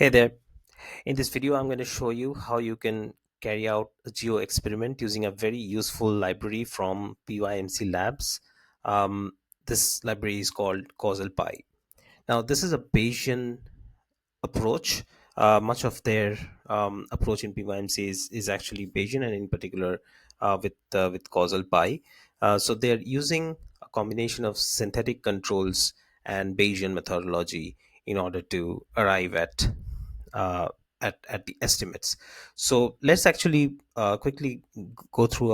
Hey there. In this video, I'm going to show you how you can carry out a geo experiment using a very useful library from PYMC labs. This library is called CausalPy. Now, this is a Bayesian approach. Much of their approach in PYMC is actually Bayesian, and in particular with causal pi. So they're using a combination of synthetic controls and Bayesian methodology in order to arrive uh, at the estimates. So let's actually quickly go through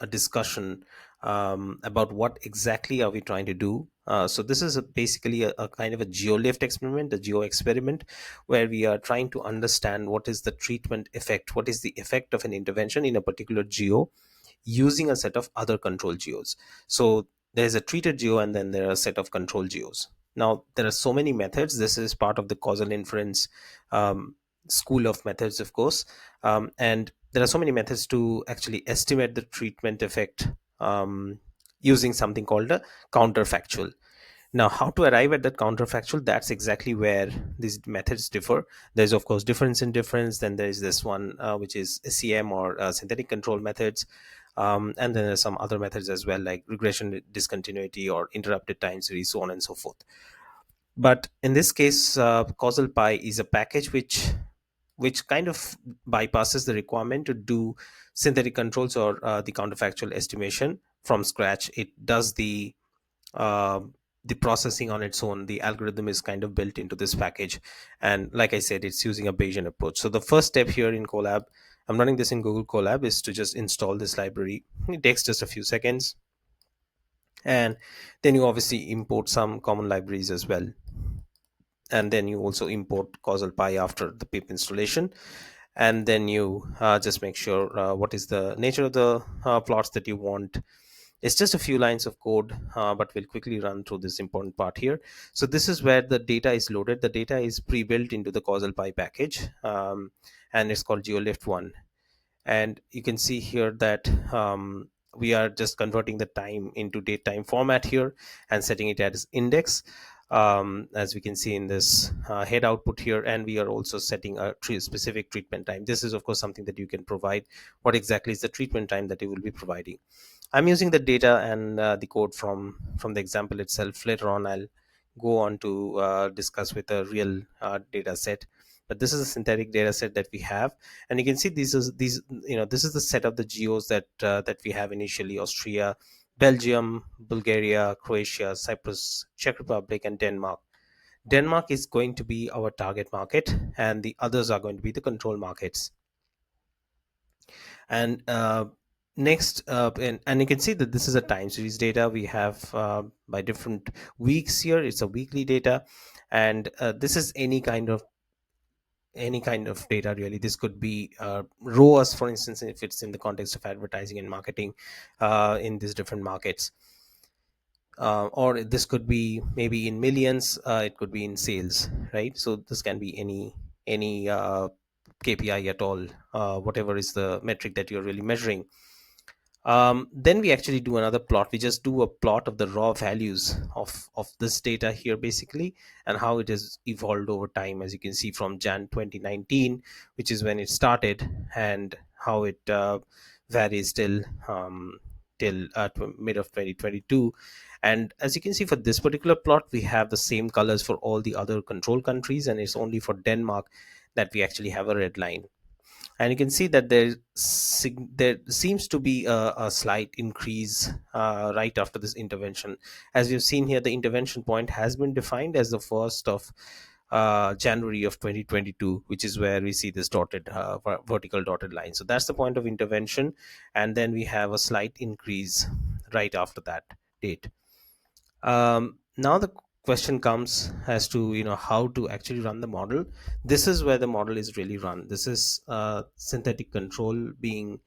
a discussion about what exactly are we trying to do. So this is basically a kind of a geolift experiment, a geo experiment, where we are trying to understand what is the treatment effect, what is the effect of an intervention in a particular geo using a set of other control geos. So there's a treated geo and then there are a set of control geos. Now there are so many methods. This is part of the causal inference um, school of methods, of course, and there are so many methods to actually estimate the treatment effect using something called a counterfactual. Now, how to arrive at that counterfactual, that's exactly where these methods differ. There's, of course, difference in difference. Then there's this one, which is SEM or synthetic control methods. And then there's some other methods as well, like regression discontinuity or interrupted time series, so on and so forth. But in this case, causal pi is a package which kind of bypasses the requirement to do synthetic controls or the counterfactual estimation from scratch. It does uh, the processing on its own. The algorithm is kind of built into this package, and like I said, it's using a Bayesian approach. So the first step here in Colab, I'm running this in Google Colab, is to just install this library. It takes just a few seconds, and then you obviously import some common libraries as well, and then you also import causal pi after the pip installation, and then you just make sure what is the nature of the plots that you want. It's just a few lines of code, but we'll quickly run through this important part here. So this is where the data is loaded. The data is pre-built into the causal pi package, and it's called geolift 1. And you can see here that we are just converting the time into date time format here and setting it as index, as we can see in this head output here. And we are also setting a specific treatment time. This is, of course, something that you can provide. What exactly is the treatment time that you will be providing? I'm using the data and the code from the example itself. Later on, I'll go on to discuss with a real data set. But this is a synthetic data set that we have, and you can see this is the set of the geos that we have initially: Austria, Belgium, Bulgaria, Croatia, Cyprus, Czech Republic, and Denmark. Denmark is going to be our target market, and the others are going to be the control markets. And next and you can see that this is a time series data we have by different weeks. Here it's a weekly data, and this is any kind of data really. This could be ROAS, for instance, if it's in the context of advertising and marketing in these different markets, or this could be maybe in millions, it could be in sales, right? So this can be any KPI at all, whatever is the metric that you're really measuring. Then we actually do another plot. We just do a plot of the raw values of this data here basically, and how it has evolved over time, as you can see from Jan 2019, which is when it started, and how it varies till mid of 2022. And as you can see, for this particular plot, we have the same colors for all the other control countries, and it's only for Denmark that we actually have a red line. And you can see that there seems to be a slight increase right after this intervention. As you've seen here, the intervention point has been defined as the 1st of January of 2022, which is where we see this dotted vertical dotted line. So that's the point of intervention, and then we have a slight increase right after that date. Now the question comes as to how to actually run the model. This is where the model is really run. This is synthetic control being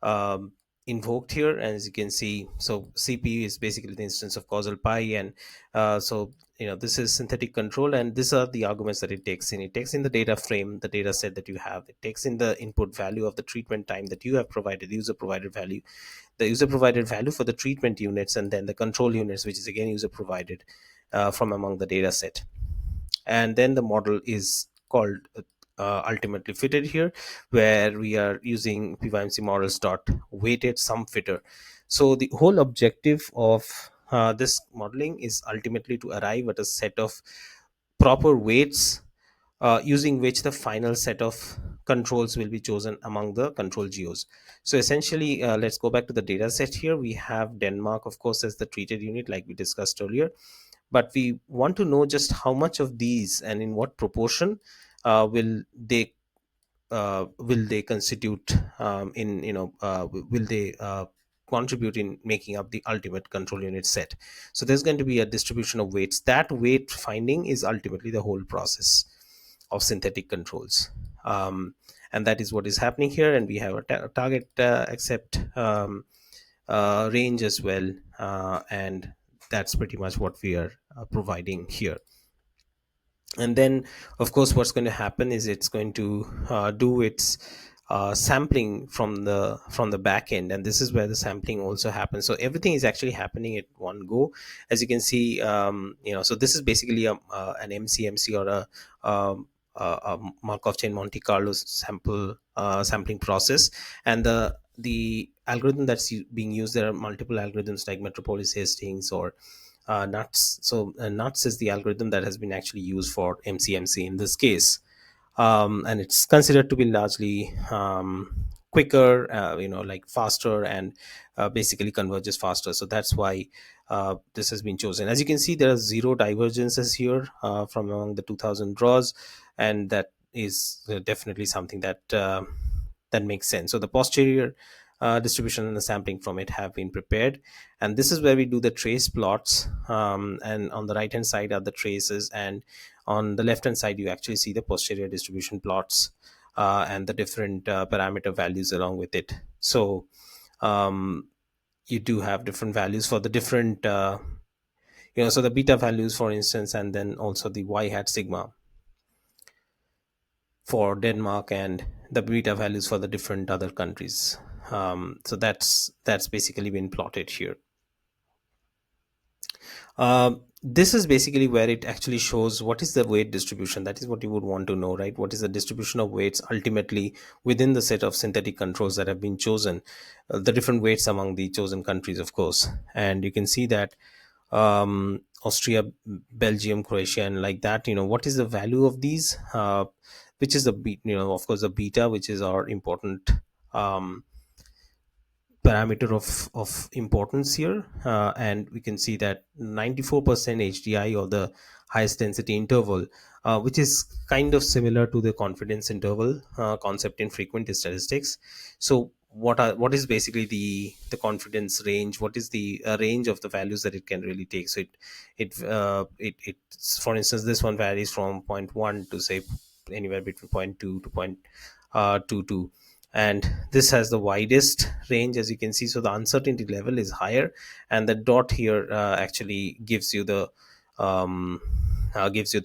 um, invoked here, as you can see. So CPU is basically the instance of causal pi, and so this is synthetic control, and these are the arguments that it takes in. It takes in the data frame, the data set that you have. It takes in the input value of the treatment time that you have provided, user provided value, the user provided value for the treatment units, and then the control units, which is again user provided from among the data set. And then the model is called ultimately fitted here, where we are using PYMC models dot weighted sum fitter. So the whole objective of this modeling is ultimately to arrive at a set of proper weights, using which the final set of controls will be chosen among the control geos. So essentially, let's go back to the data set here. We have Denmark, of course, as the treated unit, like we discussed earlier, but we want to know just how much of these and in what proportion will they constitute, in will they contribute in making up the ultimate control unit set. So there's going to be a distribution of weights. That weight finding is ultimately the whole process of synthetic controls, and that is what is happening here. And we have a target accept range as well, and that's pretty much what we are providing here. And then, of course, what's going to happen is it's going to do its sampling from the back end, and this is where the sampling also happens. So everything is actually happening at one go, as you can see. So this is basically an MCMC, or a Markov chain Monte Carlo sampling process. And the algorithm that's being used, there are multiple algorithms like Metropolis Hastings or nuts. So nuts is the algorithm that has been actually used for MCMC in this case, and it's considered to be largely quicker, like faster, and basically converges faster. So that's why this has been chosen. As you can see, there are zero divergences here from among the 2000 draws, and that is definitely something that makes sense. So the posterior distribution and the sampling from it have been prepared, and this is where we do the trace plots, and on the right hand side are the traces, and on the left hand side you actually see the posterior distribution plots, and the different parameter values along with it. So you do have different values for the different so the beta values, for instance, and then also the y hat sigma for Denmark, and the beta values for the different other countries. So that's basically been plotted here. This is basically where it actually shows what is the weight distribution. That is what you would want to know, right? What is the distribution of weights ultimately within the set of synthetic controls that have been chosen, the different weights among the chosen countries, of course. And you can see that Austria, Belgium, Croatia, and like that, what is the value of these, which is of course the beta, which is our important um, parameter of importance here, and we can see that 94% HDI, or the highest density interval, which is kind of similar to the confidence interval concept in frequent statistics. So what is basically the confidence range? What is the range of the values that it can really take? So it for instance, this one varies from zero point 0.1 to say anywhere between zero point 0.2 to 0.22, and this has the widest range, as you can see. So the uncertainty level is higher, and the dot here actually gives you the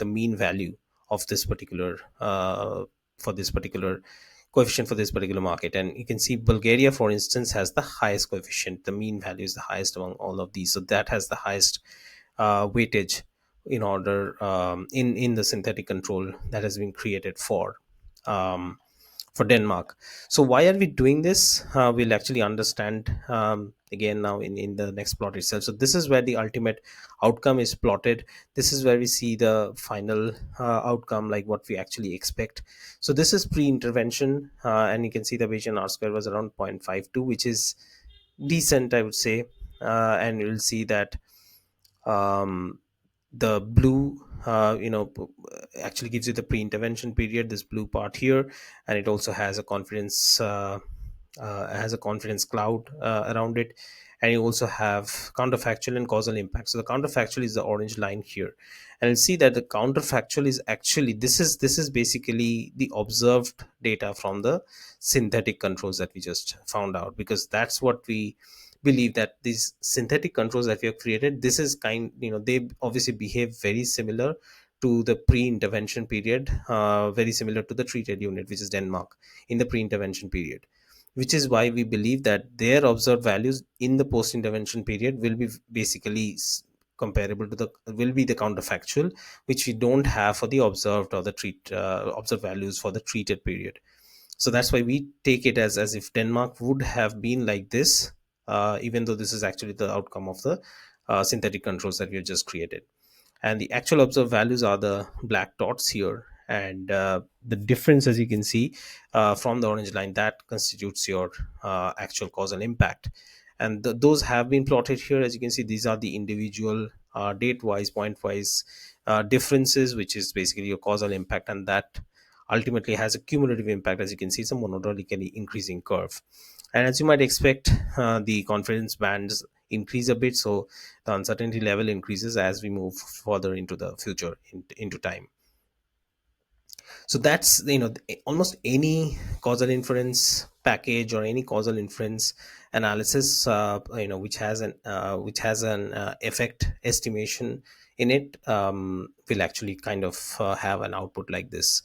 mean value of this particular for this particular coefficient for this particular market. And you can see Bulgaria, for instance, has the highest coefficient. The mean value is the highest among all of these, so that has the highest weightage in order in the synthetic control that has been created um, for Denmark. So why are we doing this? We'll actually understand again now in the next plot itself. So this is where the ultimate outcome is plotted. This is where we see the final outcome, like what we actually expect. So this is pre-intervention, and you can see the Bayesian R square was around 0.52, which is decent, I would say. And you'll see that um, the blue actually gives you the pre-intervention period, this blue part here, and it also has a confidence cloud around it. And you also have counterfactual and causal impact. So the counterfactual is the orange line here, and you'll see that the counterfactual is actually, this is basically the observed data from the synthetic controls that we just found out, because that's what we believe, that these synthetic controls that we have created, this is they obviously behave very similar to the pre-intervention period, very similar to the treated unit, which is Denmark, in the pre-intervention period, which is why we believe that their observed values in the post-intervention period will be basically comparable to the will be the counterfactual, which we don't have for the observed or the observed values for the treated period. So that's why we take it as if Denmark would have been like this, even though this is actually the outcome of the synthetic controls that we have just created. And the actual observed values are the black dots here, and the difference, as you can see from the orange line, that constitutes your actual causal impact. And those have been plotted here. As you can see, these are the individual date wise, point wise differences, which is basically your causal impact, and that ultimately has a cumulative impact. As you can see, it's a monotonically increasing curve. And as you might expect, the confidence bands increase a bit, so the uncertainty level increases as we move further into the future, into time. So that's, almost any causal inference package or any causal inference analysis, which has an effect estimation in it, will actually kind of have an output like this,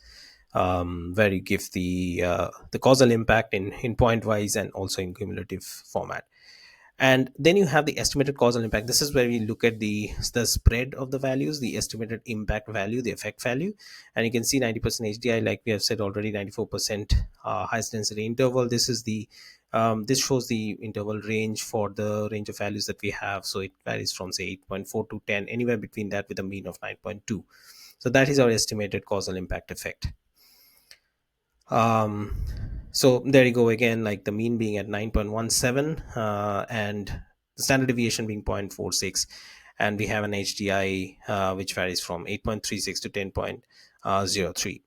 where you give the causal impact in point wise and also in cumulative format. And then you have the estimated causal impact. This is where we look at the spread of the values, the estimated impact value, the effect value. And you can see 90% HDI, like we have said already, 94% highest density interval. This shows the interval range for the range of values that we have. So it varies from say 8.4 to 10, anywhere between that, with a mean of 9.2. So that is our estimated causal impact effect. um so there you go again, like the mean being at 9.17, and the standard deviation being 0.46, and we have an HDI which varies from 8.36 to 10.03.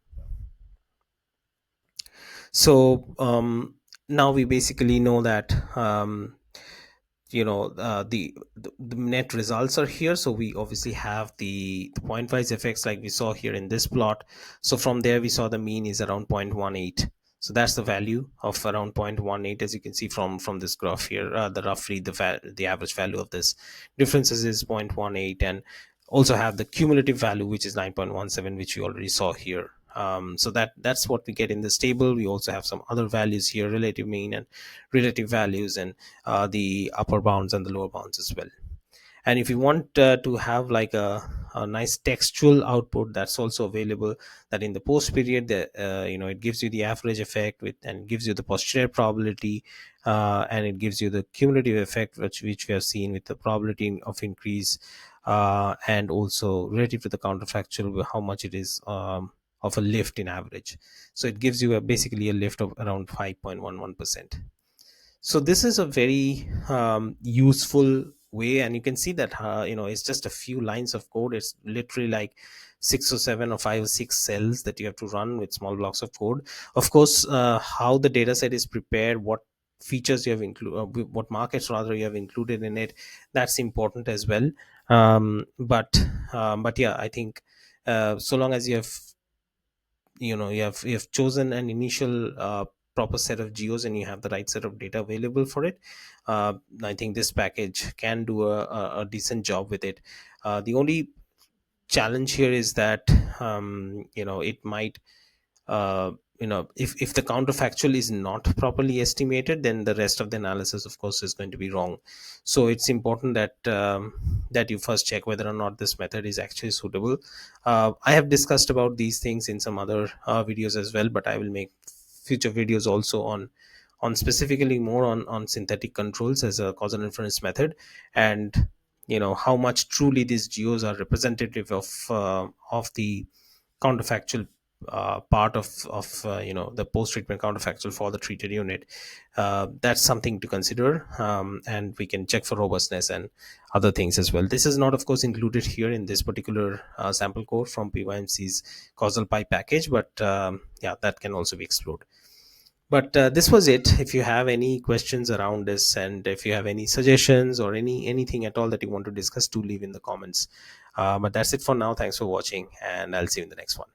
So now we basically know that the net results are here. So we obviously have the pointwise effects like we saw here in this plot. So from there we saw the mean is around 0.18. So that's the value of around 0.18, as you can see from this graph here. The roughly the average value of this differences is 0.18, and also have the cumulative value, which is 9.17, which we already saw here. So that's what we get in this table. We also have some other values here, relative mean and relative values, and the upper bounds and the lower bounds as well. And if you want to have like a nice textual output, that's also available, that in the post period, it gives you the average effect and gives you the posterior probability, and it gives you the cumulative effect, which we have seen with the probability of increase, and also relative to the counterfactual, how much it is of a lift in average. So it gives you basically a lift of around 5.11%. So this is a very useful way, and you can see that it's just a few lines of code. It's literally like 6 or 7 or 5 or 6 cells that you have to run with small blocks of code. Of course, how the data set is prepared, what features you have included, what markets rather you have included in it, that's important as well. But yeah, I think so long as you have chosen an initial proper set of geos, and you have the right set of data available for it, I think this package can do a decent job with it. The only challenge here is that it might if the counterfactual is not properly estimated, then the rest of the analysis, of course, is going to be wrong. So it's important that you first check whether or not this method is actually suitable. I have discussed about these things in some other videos as well, but I will make future videos also on specifically more on synthetic controls as a causal inference method, and how much truly these geos are representative of the counterfactual part of the post treatment counterfactual for the treated unit. That's something to consider, and we can check for robustness and other things as well. This is not, of course, included here in this particular sample code from PYMC's CausalPy package, but yeah, that can also be explored. But this was it. If you have any questions around this, and if you have any suggestions or anything at all that you want to discuss, do leave in the comments. But that's it for now. Thanks for watching, and I'll see you in the next one.